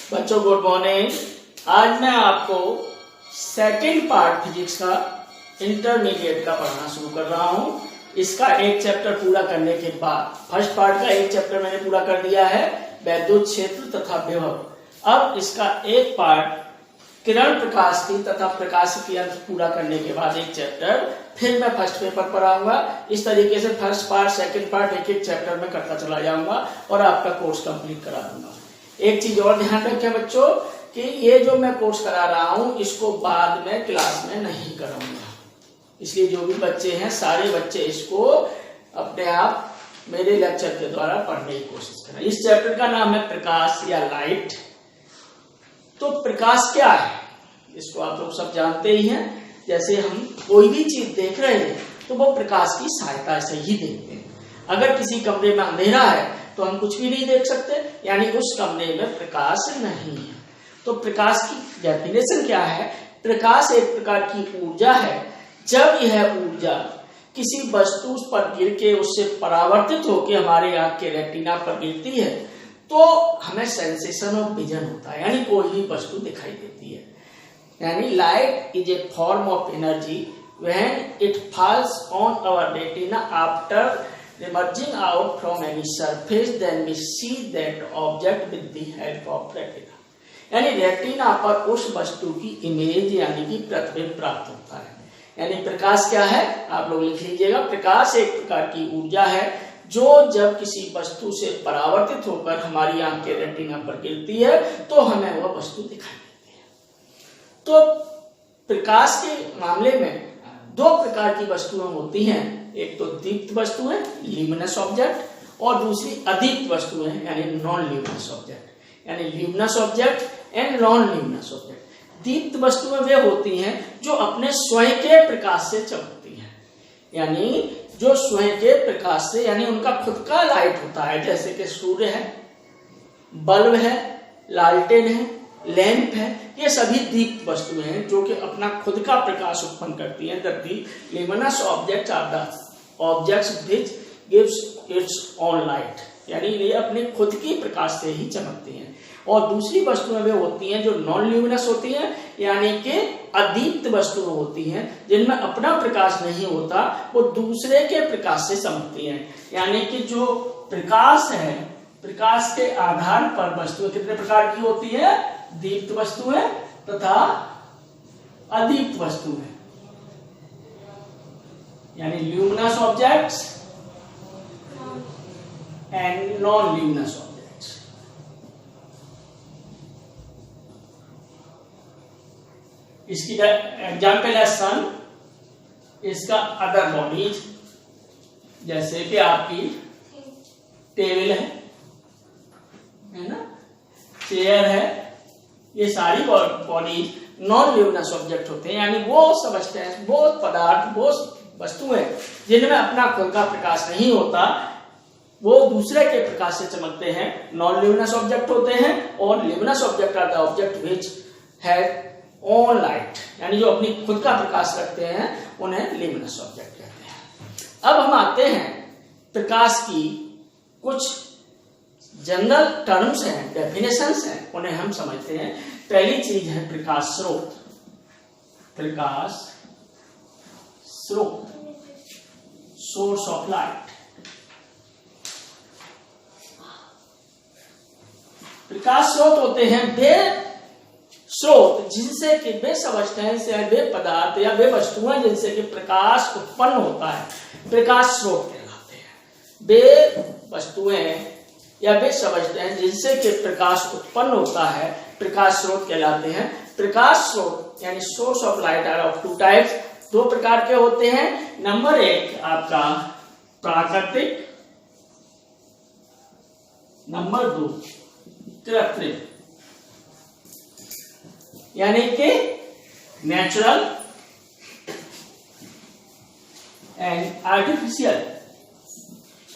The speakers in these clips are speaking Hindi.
बच्चों गुड मॉर्निंग। आज मैं आपको सेकंड पार्ट फिजिक्स का इंटरमीडिएट का पढ़ाना शुरू कर रहा हूँ। इसका एक चैप्टर पूरा करने के बाद फर्स्ट पार्ट का एक चैप्टर मैंने पूरा कर दिया है, वैद्युत क्षेत्र तथा विभव। अब इसका एक पार्ट किरण प्रकाश की तथा प्रकाश की अंश पूरा करने के बाद एक चैप्टर फिर मैं फर्स्ट पेपर पढ़ाऊंगा। इस तरीके से फर्स्ट पार्ट सेकंड पार्ट एक एक चैप्टर में करता चला जाऊंगा और आपका कोर्स कंप्लीट करा दूंगा। एक चीज और ध्यान रखें बच्चों कि ये जो मैं कोर्स करा रहा हूं इसको बाद में क्लास में नहीं कराऊंगा, इसलिए जो भी बच्चे हैं सारे बच्चे इसको अपने आप मेरे लेक्चर के द्वारा पढ़ने की कोशिश करें। इस चैप्टर का नाम है प्रकाश या लाइट। तो प्रकाश क्या है इसको आप लोग सब जानते ही हैं। जैसे हम कोई भी चीज देख रहे हैं तो वो प्रकाश की सहायता से ही देखते हैं। अगर किसी कमरे में अंधेरा है तो हम कुछ भी नहीं देख सकते, यानी उस कमरे में प्रकाश नहीं है। तो प्रकाश की डेफिनेशन क्या है? प्रकाश एक प्रकार की ऊर्जा है। जब यह ऊर्जा किसी वस्तु पर गिर के उससे परावर्तित होकर हमारे आंख के रेटिना पर गिरती है तो हमें सेंसेशन ऑफ विजन होता है, यानी कोई भी वस्तु दिखाई देती है। यानी light is a form of energy when it falls on our retina after emerging out from any surface, then we see that object with the help of retina। यानी रेटिना पर उस वस्तु की इमेज यानी कि प्रतिबिंब प्राप्त होता है। यानी प्रकाश क्या है आप लोग लिख लीजिएगा। प्रकाश एक प्रकार की ऊर्जा है जो जब किसी वस्तु से परावर्तित होकर हमारी आंख के रेटिना पर गिरती है तो हमें वह वस्तु दिखाई देती है। तो प्रकाश के मामले में दो प्रकार की वस्तुएं होती हैं, एक तो दीप्त वस्तुएं ल्यूमिनस ऑब्जेक्ट और दूसरी अदीप्त वस्तुएं यानी नॉन ल्यूमिनस ऑब्जेक्ट। यानी luminous object and non luminous object. दीप्त वस्तुएं वे होती हैं जो अपने स्वयं के प्रकाश से चमकती हैं, यानी जो स्वयं के प्रकाश से, यानी उनका खुद का लाइट होता है। जैसे कि सूर्य है, बल्ब है, लालटेन है, लैंप है, ये सभी दीप्त वस्तुएं हैं जो कि अपना खुद का प्रकाश उत्पन्न करती हैं। The luminous objects are the objects which gives its own light, यानी ये अपने खुद की प्रकाश से ही चमकती हैं। और दूसरी वस्तुएं वे होती हैं जो नॉन ल्यूमिनस होती हैं, यानी कि अदीप्त वस्तुएं होती हैं जिनमें अपना प्रकाश नहीं होता, वो दूसरे के प्रकाश से चमकती हैं। यानी कि जो प्रकाश है, प्रकाश के आधार पर वस्तुएं कितने प्रकार की होती है? दीप्त वस्तुएं तथा अदीप्त वस्तुएं, यानी luminous objects and non luminous objects. इसकी एग्जाम्पल है सन, इसका अदर बॉडीज जैसे कि आपकी टेबल है ना, चेयर है, ये सारी बॉडी नॉन ल्यूमिनस ऑब्जेक्ट होते हैं। यानी वो सब्सटेंस, वो पदार्थ, वो वस्तुएं जिनमें अपना खुद का प्रकाश नहीं होता, वो दूसरे के प्रकाश से चमकते हैं, नॉन ल्यूमिनस ऑब्जेक्ट होते हैं। और luminous object are the object which have own light, यानी जो अपनी खुद का प्रकाश रखते हैं उन्हें ल्यूमिनस ऑब्जेक्ट कहते हैं। अब हम आते हैं प्रकाश की कुछ जनरल टर्म्स हैं, डेफिनेशंस हैं, उन्हें हम समझते हैं। पहली चीज है प्रकाश स्रोत। प्रकाश स्रोत, सोर्स ऑफ लाइट। प्रकाश स्रोत होते हैं वे स्रोत जिनसे कि वे सब्सटेंस या वे पदार्थ या वे वस्तुएं जिनसे कि प्रकाश उत्पन्न होता है, प्रकाश स्रोत कहलाते हैं। वे वस्तुएं या वे सब्सटेंस जिनसे कि प्रकाश उत्पन्न होता है प्रकाश स्रोत कहलाते हैं। प्रकाश स्रोत यानी source of light are of two types, दो प्रकार के होते हैं। नंबर एक आपका प्राकृतिक, नंबर दो कृत्रिम, यानी कि नेचुरल एंड आर्टिफिशियल।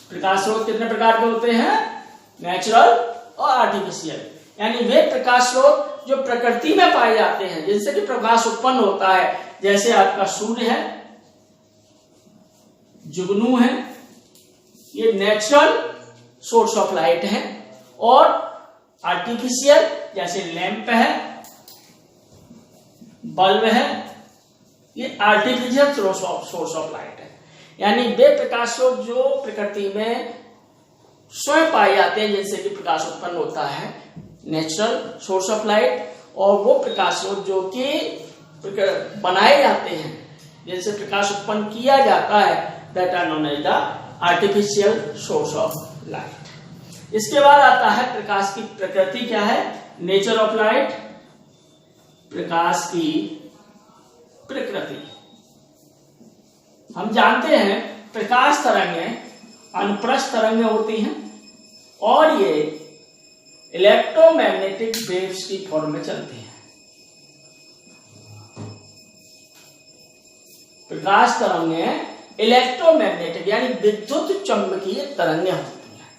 प्रकाश स्रोत कितने प्रकार के होते हैं? नेचुरल और आर्टिफिशियल। यानी वे प्रकाश स्रोत जो प्रकृति में पाए जाते हैं जिनसे कि प्रकाश उत्पन्न होता है, जैसे आपका सूर्य है, जुगनू है, ये नेचुरल सोर्स ऑफ लाइट है। और आर्टिफिशियल जैसे लैंप है, बल्ब है, ये आर्टिफिशियल सोर्स ऑफ लाइट है। यानी वे प्रकाश स्रोत जो प्रकृति में स्वयं पाए जाते हैं जिनसे कि प्रकाश उत्पन्न होता है, नेचुरल सोर्स ऑफ लाइट, और वो प्रकाश स्रोत जो कि बनाए जाते हैं जिनसे प्रकाश उत्पन्न किया जाता है, that are known as the artificial source of light. इसके बाद आता है प्रकाश की प्रकृति क्या है, नेचर ऑफ लाइट, प्रकाश की प्रकृति। हम जानते हैं प्रकाश तरंगें अनुप्रस्थ तरंगें होती हैं और ये इलेक्ट्रोमैग्नेटिक वेव्स की फॉर्म में चलती हैं। प्रकाश तरंगें इलेक्ट्रोमैग्नेटिक यानी विद्युत चुंबकीय तरंगें होती हैं।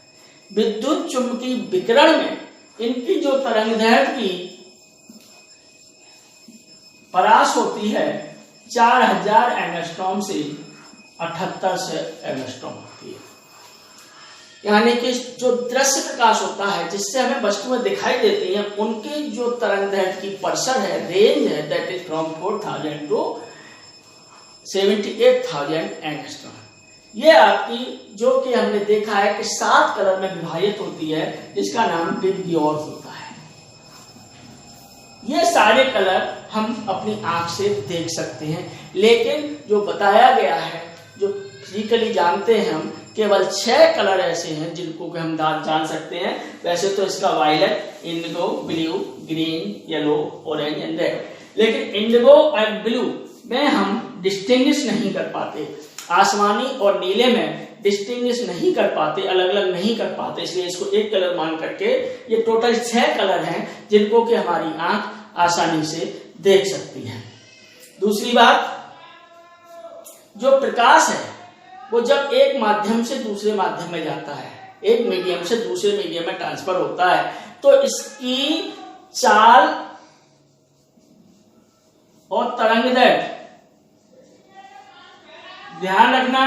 विद्युत चुंबकीय विकिरण में इनकी जो तरंगदैर्घ्य की परास होती है 4000 एंगस्ट्रॉम से 7800 एंगस्ट्रॉम होती है। यानी कि जो दृश्य प्रकाश होता है जिससे हमें वस्तुएं दिखाई देती हैं, उनकी जो तरंगदैर्घ्य की परिसर है, रेंज है, that is from 4000 to 78,000 angstrom. ये आपकी जो कि हमने देखा है कि 7 कलर में विभाजित होती है, जिसका नाम विबग्योर होता है। ये सारे कलर हम अपनी आंख से देख सकते हैं, लेकिन जो बताया गया है, जो फिजिकली जानते हैं हम, केवल 6 कलर ऐसे हैं जिनको कि हम जान सकते हैं। वैसे तो इसका violet, indigo, blue, green, yellow, orange and red, लेकिन इंडिगो और ब्लू में हम डिस्टिंग्विश नहीं कर पाते, आसमानी और नीले में डिस्टिंग्विश नहीं कर पाते, अलग अलग नहीं कर पाते, इसलिए इसको एक कलर मान करके ये टोटल 6 कलर हैं जिनको कि हमारी आंख आसानी से देख सकती है। दूसरी बात, जो प्रकाश है वो जब एक माध्यम से दूसरे माध्यम में जाता है, एक मीडियम से दूसरे मीडियम में ट्रांसफर होता है, तो इसकी चाल और तरंगदैर्घ्य, ध्यान रखना,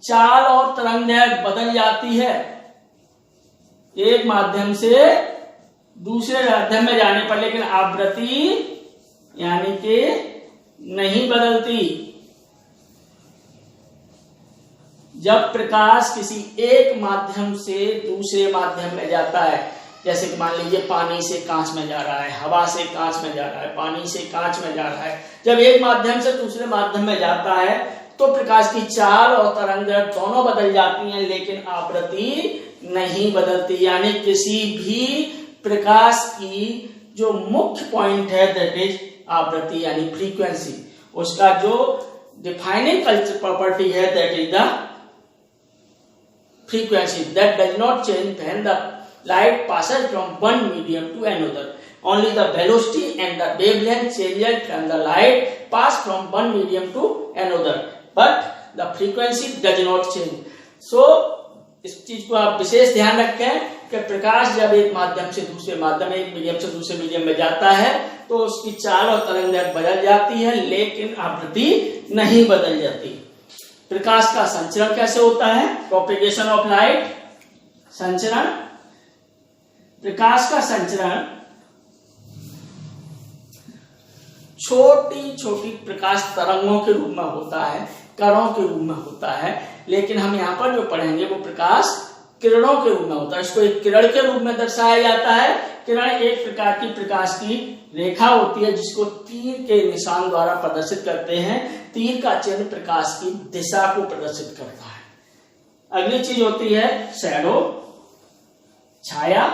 चाल और तरंगदैर्घ्य बदल जाती है एक माध्यम से दूसरे माध्यम में जाने पर, लेकिन आवृत्ति यानी कि नहीं बदलती। जब प्रकाश किसी एक माध्यम से दूसरे माध्यम में जाता है, जैसे कि मान लीजिए पानी से कांच में जा रहा है, हवा से कांच में जा रहा है, पानी से कांच में जा रहा है, जब एक माध्यम से दूसरे माध्यम में जाता है तो प्रकाश की चाल और तरंगदैर्घ्य दोनों बदल जाती हैं, लेकिन आवृत्ति नहीं बदलती। यानी किसी भी प्रकाश की जो मुख्य पॉइंट है, दैट इज आवृत्ति यानी फ्रीक्वेंसी, उसका जो डिफाइनिंग प्रॉपर्टी है, that is the frequency that does not change when the light passes from one medium to another. Only the velocity and the wavelength changes when the light pass from one medium to another, but the frequency does not change. So इस चीज को आप विशेष ध्यान रखें कि प्रकाश जब एक माध्यम से दूसरे माध्यम में, एक मीडियम से दूसरे मीडियम में जाता है तो उसकी चाल और तरंगदैर्घ्य बदल जाती है, लेकिन आवृत्ति नहीं बदल जाती। प्रकाश का संचरण कैसे होता है, प्रोपेगेशन ऑफ लाइट, संचरण। प्रकाश का संचरण छोटी छोटी प्रकाश तरंगों के रूप में होता है, कणों के रूप में होता है, लेकिन हम यहाँ पर जो पढ़ेंगे वो प्रकाश किरणों के रूप में होता है। इसको एक किरण के रूप में दर्शाया जाता है। किरण एक प्रकार की प्रकाश की रेखा होती है जिसको तीर के निशान द्वारा प्रदर्शित करते हैं। तीर का चिन्ह प्रकाश की दिशा को प्रदर्शित करता है। अगली चीज होती है शैडो, छाया।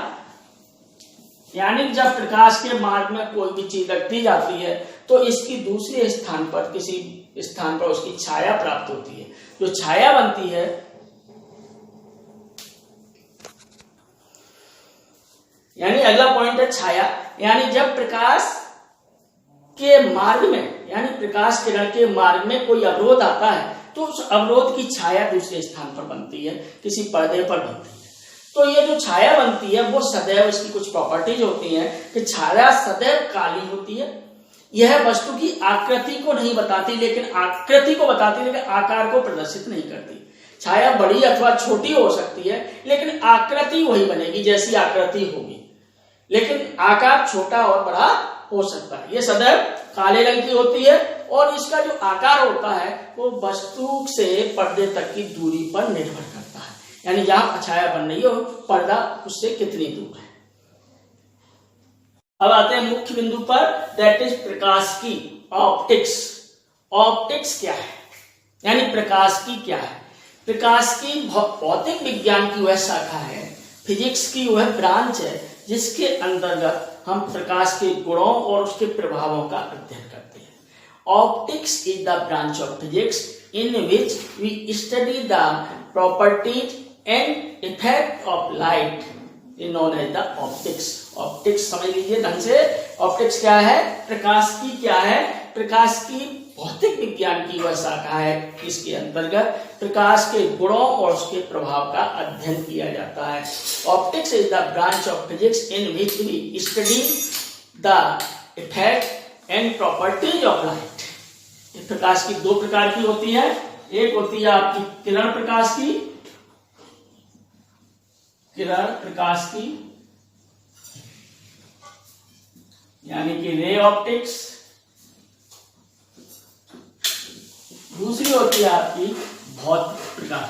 यानी जब प्रकाश के मार्ग में कोई भी चीज रखी जाती है तो इसकी दूसरे स्थान पर, किसी स्थान पर उसकी छाया प्राप्त होती है। जो छाया बनती है, यानी अगला पॉइंट है छाया। यानी जब प्रकाश के मार्ग में, यानी प्रकाश किरण के मार्ग में कोई अवरोध आता है तो उस अवरोध की छाया दूसरे स्थान पर बनती है, किसी पर्दे पर बनती है। तो ये जो छाया बनती है वो सदैव, इसकी कुछ प्रॉपर्टीज होती हैं कि छाया सदैव काली होती है। यह वस्तु की आकृति को नहीं बताती, लेकिन आकृति को बताती, लेकिन आकार को प्रदर्शित नहीं करती। छाया बड़ी अथवा छोटी हो सकती है, लेकिन आकृति वही बनेगी जैसी आकृति होगी। लेकिन आकार छोटा और बड़ा हो सकता है। ये सदैव काले रंग की होती है और इसका जो आकार होता है वो वस्तु से पर्दे तक की दूरी पर निर्भर करता है, यानी जहां छाया बन रही है पर्दा उससे कितनी दूर है। अब आते हैं मुख्य बिंदु पर, दैट इज प्रकाश की ऑप्टिक्स। ऑप्टिक्स क्या है, यानी प्रकाश की क्या है। प्रकाश की भौतिक विज्ञान की वह शाखा है, फिजिक्स की वह ब्रांच है जिसके अंतर्गत हम प्रकाश के गुणों और उसके प्रभावों का अध्ययन करते हैं। Optics is the branch of physics in which we study the properties and effect of light known as the optics. Optics समझ लीजिए ढंग से, ऑप्टिक्स क्या है, प्रकाश की क्या है, प्रकाश की भौतिक विज्ञान की वह शाखा है इसके अंतर्गत प्रकाश के गुणों और उसके प्रभाव का अध्ययन किया जाता है। Optics is the branch of physics in which we study the effect and properties of light. प्रकाश की दो प्रकार की होती है, एक होती है आपकी किरण प्रकाश की, किरण प्रकाश की यानी कि रे ऑप्टिक्स, दूसरी होती है आपकी भौतिक प्रकाश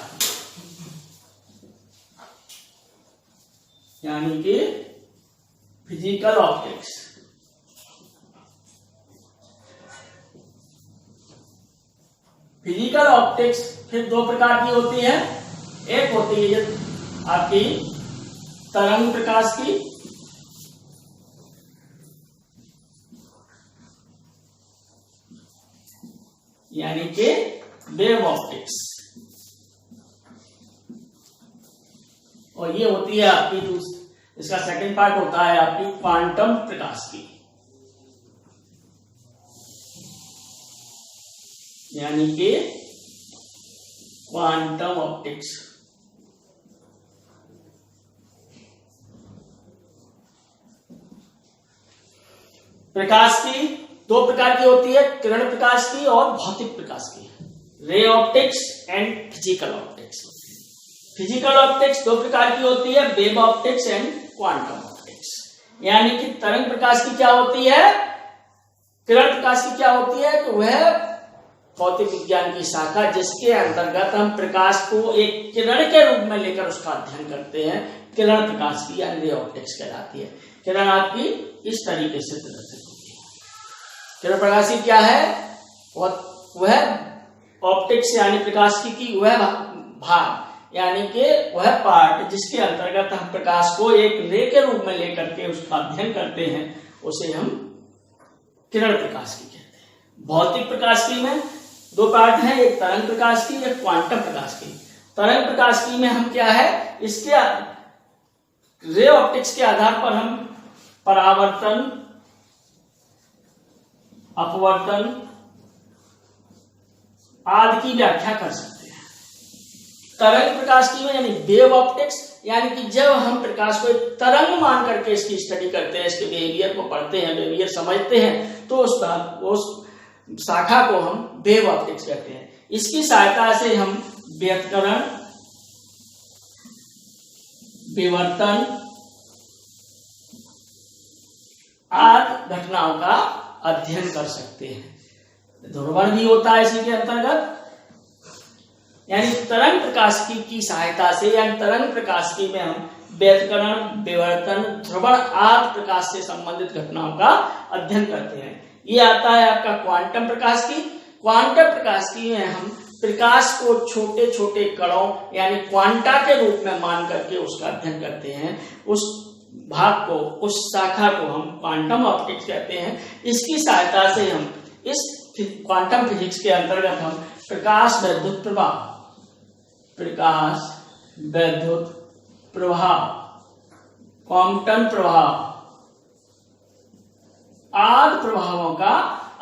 यानी कि फिजिकल ऑप्टिक्स। फिजिकल ऑप्टिक्स फिर दो प्रकार की होती है, एक होती है आपकी तरंग प्रकाश की, यानी कि वेव ऑप्टिक्स, और ये होती है आपकी इसका सेकंड पार्ट होता है आपकी क्वांटम प्रकाश की, यानी कि क्वांटम ऑप्टिक्स। प्रकाश की दो प्रकार की होती है, किरण प्रकाश की और भौतिक प्रकाश की, ray optics and physical optics. Physical optics दो प्रकार की होती है, wave optics and quantum optics. यानी कि तरंग प्रकाश की क्या होती है, किरण प्रकाश की क्या होती है, तो वह भौतिक विज्ञान की शाखा जिसके अंतर्गत हम प्रकाश को एक किरण के रूप में लेकर उसका अध्ययन करते हैं, किरण प्रकाश की यानी रे ऑप्टिक्स कहलाती है। किरण आपकी इस तरीके से प्रदर्शित होती है। किरण प्रकाश की क्या है, वह ऑप्टिक्स यानी प्रकाश की वह भाग यानी कि वह पार्ट जिसके अंतर्गत हम प्रकाश को एक रे के रूप में लेकर के उसका अध्ययन करते हैं, उसे हम किरण प्रकाश की कहते हैं। भौतिक प्रकाश की में दो पार्ट हैं, एक तरंग प्रकाश की, एक क्वांटम प्रकाश की। तरंग प्रकाश की में हम क्या है, इसके रे ऑप्टिक्स के आधार पर हम परावर्तन, अपवर्तन आदि की व्याख्या कर सकते हैं। तरंग प्रकाश की में यानी वेव ऑप्टिक्स, यानी कि जब हम प्रकाश को एक तरंग मान करके इसकी स्टडी करते हैं, इसके बिहेवियर को पढ़ते हैं, बिहेवियर समझते हैं, तो उस शाखा को हम वेव ऑप्टिक्स कहते हैं। इसकी सहायता से हम व्यतिकरण, विवर्तन आदि घटनाओं का अध्ययन कर सकते हैं। ध्रुवण भी होता है इसी के अंतर्गत, यानी तरंग प्रकाश की सहायता से यानी तरंग प्रकाश की में हम व्यतिकरण, विवर्तन, ध्रुवण आदि प्रकाश से संबंधित घटनाओं का अध्ययन करते हैं। ये आता है आपका क्वांटम प्रकाश की। क्वांटम प्रकाश की में हम प्रकाश को छोटे छोटे कणों यानी क्वांटा के रूप में मान करके उसका अध्ययन करते हैं। उस भाग को, उस शाखा को हम क्वांटम ऑप्टिक्स कहते हैं। इसकी सहायता से हम इस क्वांटम फिजिक्स के अंतर्गत हम प्रकाश वैद्युत प्रवाह, प्रकाश वैद्युत प्रवाह, क्वांटम प्रवाह आदि प्रभावों का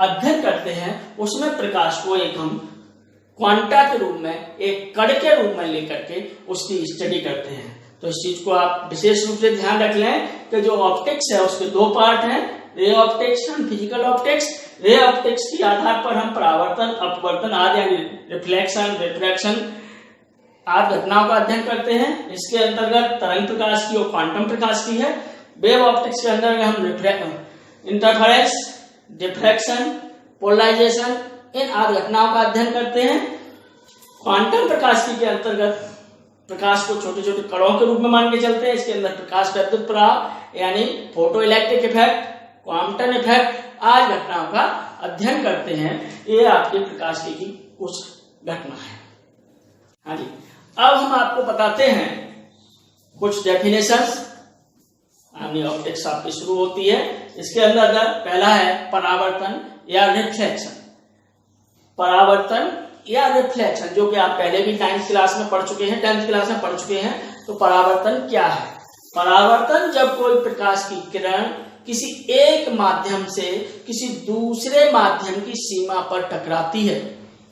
अध्ययन करते हैं। उसमें प्रकाश को एक हम क्वांटा के रूप में, एक कण के रूप में लेकर के उसकी स्टडी करते हैं। तो इस चीज को आप विशेष रूप से ध्यान रख लें कि जो ऑप्टिक्स है उसके दो पार्ट हैं, रे ऑप्टिक्स और फिजिकल ऑप्टिक्स। रे ऑप्टिक्स के आधार पर हम परावर्तन, अपवर्तन आदि यानी रिफ्लेक्शन, रिफ्रैक्शन आदि घटनाओं का अध्ययन करते हैं। इसके अंतर्गत तरंग प्रकाश की और क्वांटम प्रकाश की है। वेव ऑप्टिक्स के अंदर में हम इंटरफेरेंस, डिफ्रैक्शन, पोलराइजेशन इन आदि घटनाओं का अध्ययन करते हैं। क्वांटम प्रकाशिकी के अंतर्गत प्रकाश को छोटे छोटे कणों के रूप में मान के चलते हैं। इसके अंदर प्रकाश का विद्युत प्रभाव यानी photo electric effect, quantum effect आदि घटनाओं का अध्ययन करते हैं। ये आपके प्रकाशिकी की कुछ घटना है। हाँ जी, अब हम आपको बताते हैं कुछ डेफिनेशंस। ऑप्टिक्स आपकी शुरू होती है। इसके अंदर पहला है परावर्तन या रिफ्लेक्शन। परावर्तन या रिफ्लेक्शन, जो कि आप पहले भी 9th क्लास में पढ़ चुके हैं, 10th क्लास में पढ़ चुके हैं। तो परावर्तन क्या है? परावर्तन जब कोई प्रकाश की किरण किसी एक माध्यम से किसी दूसरे माध्यम की सीमा पर टकराती है,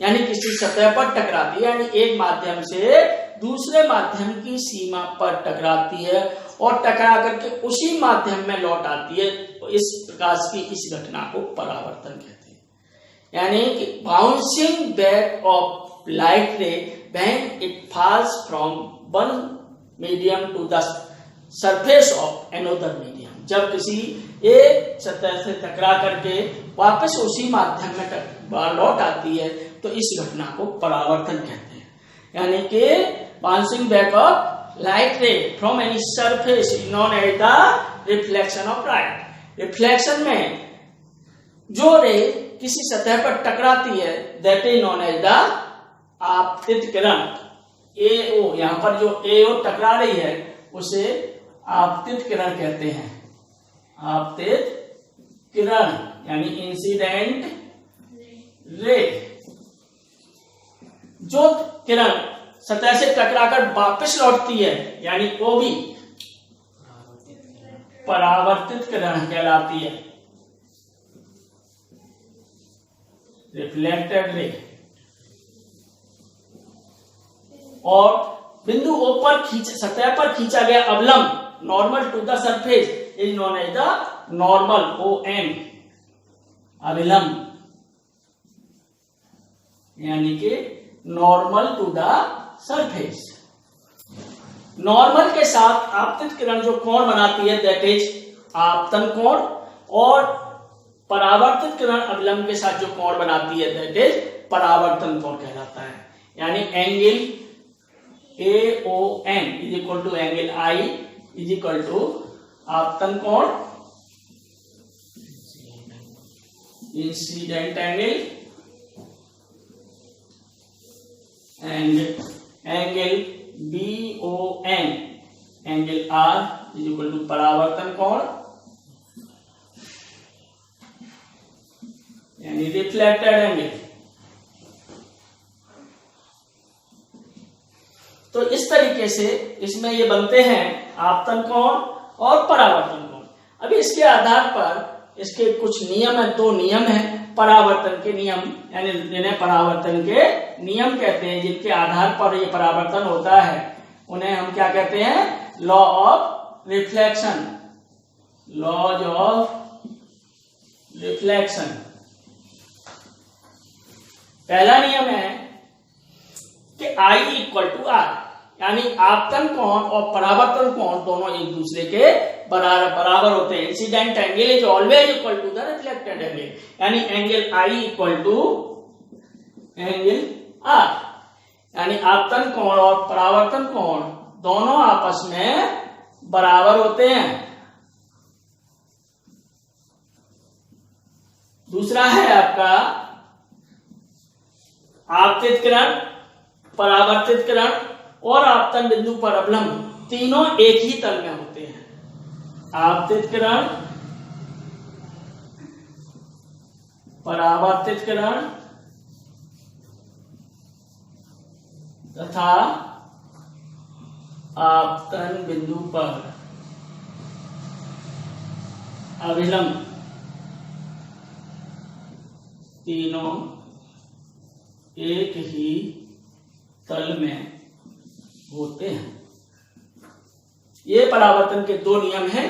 यानी किसी सतह पर टकराती है, यानी एक माध्यम से दूसरे माध्यम की सीमा पर टकराती है और टकरा करके उसी माध्यम में लौट आती है, तो इस प्रकाश की इस घटना को परावर्तन कहते हैं। यानी कि bouncing back of light ray when it falls from one medium to the surface of another medium. जब किसी एक सतह से टकरा करके वापस उसी माध्यम में लौट आती है, तो इस घटना को परावर्तन कहते हैं। यानी कि bouncing back of light ray from any surface known as the reflection of light. Reflection में जो रे किसी सतह पर टकराती है, that is known as the आपतित किरण। एओ, यहां पर जो एओ टकरा रही है उसे आपतित किरण कहते हैं। आपतित किरण यानी इंसिडेंट रे। जो किरण सतह से टकराकर वापस लौटती है, यानी वो भी परावर्तित किरण कहलाती है, रिफ्लेक्टेड रे। और बिंदु O पर सतह पर खींचा गया अवलंब normal to the surface is known as the normal, ON, अविलंब, यानी कि normal to the surface. Normal के साथ आपतित किरण जो कोण बनाती है, दैट इज आपतन कोण, और परावर्तित किरण अविलंब के साथ जो कोण बनाती है, दैट इज परावर्तन कोण कहलाता है। यानी angle AON is equal to angle I is equal to आपतन कोण, incident angle, and angle BON angle R is equal to परावर्तन कोण यानी रिफ्लेक्टेड एंगल। तो इस तरीके से इसमें ये बनते हैं आपतन कोण और परावर्तन कोण। अभी इसके आधार पर इसके कुछ नियम है, 2 नियम है परावर्तन के नियम, यानी जिन्हें परावर्तन के नियम कहते हैं, जिनके आधार पर ये परावर्तन होता है, उन्हें हम क्या कहते हैं? Law of reflection, laws of reflection. पहला नियम है कि I इक्वल टू R, यानी आपतन कोण और परावर्तन कोण दोनों एक दूसरे के बराबर होते हैं। Incident angle is always equal to the reflected angle, यानी angle I equal to angle R, यानी आपतन कोण और परावर्तन कोण दोनों आपस में बराबर होते हैं। दूसरा है आपका आपतित किरण, परावर्तित किरण और आपतन बिंदु पर अवलंब तीनों एक ही तल में होते हैं। आपतित किरण, परावर्तित किरण तथा आपतन बिंदु पर अविलंब तीनों एक ही तल में होते हैं। ये परावर्तन के 2 नियम हैं,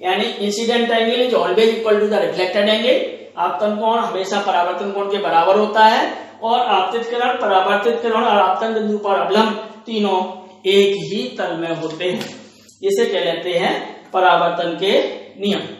यानी incident angle is always equal to the reflected angle, आपतन कोण हमेशा परावर्तन कोण के बराबर होता है, और आपतित किरण, परावर्तित किरण और आपतन बिंदु पर अवलंब तीनों एक ही तल में होते हैं। इसे कहलाते हैं परावर्तन के नियम।